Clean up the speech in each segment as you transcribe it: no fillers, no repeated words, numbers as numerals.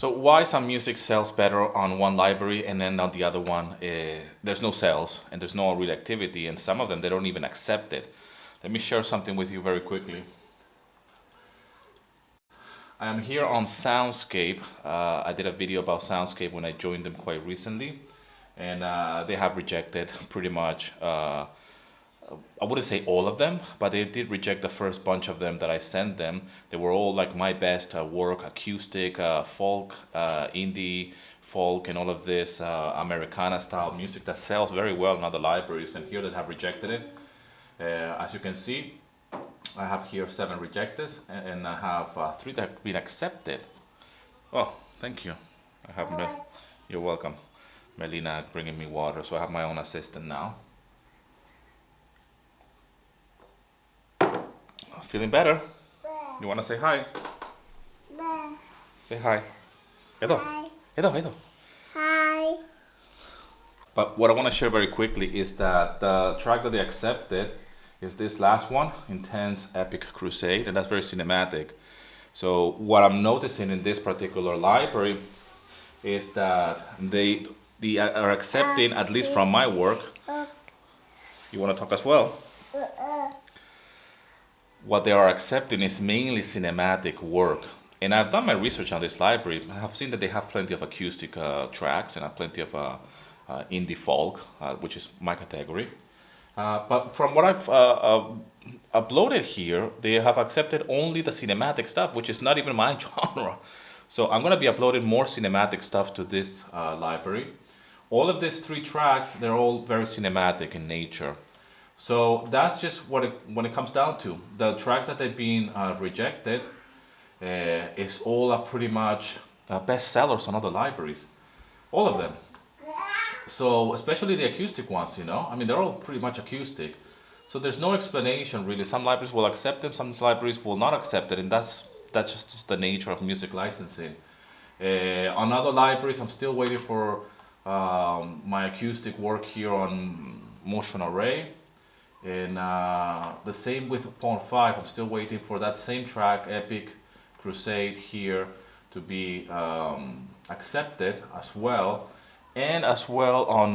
So why some music sells better on one library and then on the other one there's no sales and there's no real activity, and some of them they don't even accept it. Let me share something with you very quickly. I am here on Soundscape. I did a video about Soundscape when I joined them quite recently, and they have rejected pretty much I wouldn't say all of them, but they did reject the first bunch of them that I sent them. They were all like my best work, acoustic, folk, indie, folk, and all of this Americana style music that sells very well in other libraries, and here they have rejected it. As you can see, I have here 7 rejected, and I have 3 that have been accepted. Oh, thank you. I have You're welcome. Melina bringing me water, so I have my own assistant now. Feeling better? You want to say hi? Say hi. Edo. Edo, Edo. Hi. But what I want to share very quickly is that the track that they accepted is this last one, Intense Epic Crusade, and that's very cinematic. So what I'm noticing in this particular library is that they are accepting, at least from my work. You want to talk as well? What they are accepting is mainly cinematic work. And I've done my research on this library, and I've seen that they have plenty of acoustic tracks and have plenty of indie folk, which is my category. But from what I've uploaded here, they have accepted only the cinematic stuff, which is not even my genre. So I'm going to be uploading more cinematic stuff to this library. All of these 3 tracks, they're all very cinematic in nature. So that's just what when it comes down to. The tracks that they've been rejected is all pretty much bestsellers on other libraries. All of them. So especially the acoustic ones, you know. I mean, they're all pretty much acoustic. So there's no explanation really. Some libraries will accept them, some libraries will not accept it, and that's just the nature of music licensing. On other libraries, I'm still waiting for my acoustic work here on Motion Array. And the same with Pawn 5, I'm still waiting for that same track, Epic Crusade, here to be accepted as well. And as well on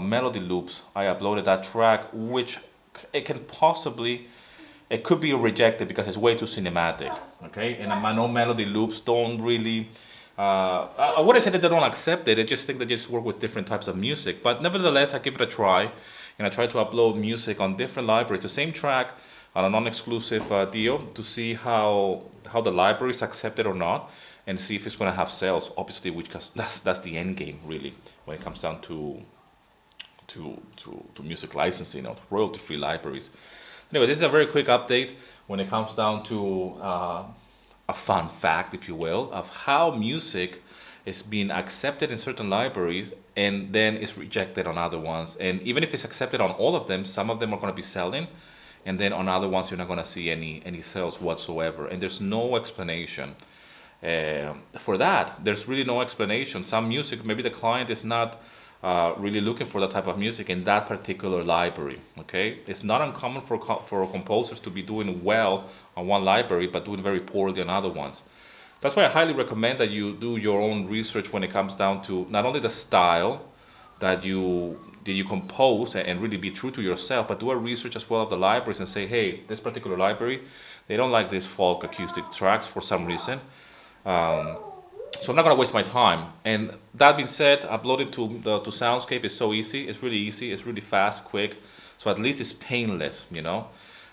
Melody Loops, I uploaded that track, which it could be rejected because it's way too cinematic, okay? And I know Melody Loops don't really, I wouldn't say that they don't accept it, I just think they just work with different types of music. But nevertheless, I give it a try. And I try to upload music on different libraries, the same track on a non-exclusive deal, to see how the libraries accept it or not, and see if it's going to have sales. Obviously, because that's the end game really when it comes down to music licensing, or royalty-free libraries. Anyway, this is a very quick update when it comes down to a fun fact, if you will, of how music is being accepted in certain libraries and then is rejected on other ones. And even if it's accepted on all of them, some of them are going to be selling, and then on other ones you're not going to see any sales whatsoever. And there's no explanation for that. There's really no explanation. Some music, maybe the client is not really looking for that type of music in that particular library. Okay, it's not uncommon for composers to be doing well on one library but doing very poorly on other ones. That's why I highly recommend that you do your own research when it comes down to not only the style that you compose and really be true to yourself, but do a research as well of the libraries and say, hey, this particular library, they don't like these folk acoustic tracks for some reason. So I'm not going to waste my time. And that being said, uploading to Soundscape is so easy. It's really easy. It's really fast, quick. So at least it's painless, you know,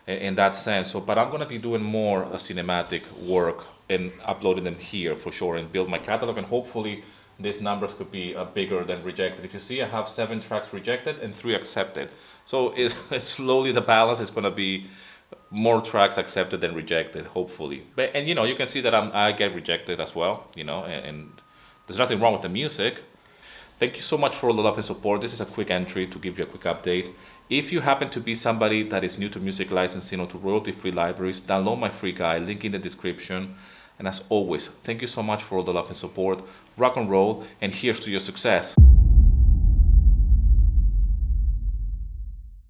in that sense. So, but I'm going to be doing more cinematic work and uploading them here for sure, and build my catalog, and hopefully these numbers could be bigger than rejected. If you see, I have 7 tracks rejected and 3 accepted. So it's slowly the balance is going to be more tracks accepted than rejected, hopefully. But and you know, you can see that I get rejected as well, you know, and there's nothing wrong with the music. Thank you so much for all the love and support. This is a quick entry to give you a quick update. If you happen to be somebody that is new to music licensing or to royalty-free libraries, download my free guide, link in the description. And as always, thank you so much for all the love and support. Rock and roll, and here's to your success.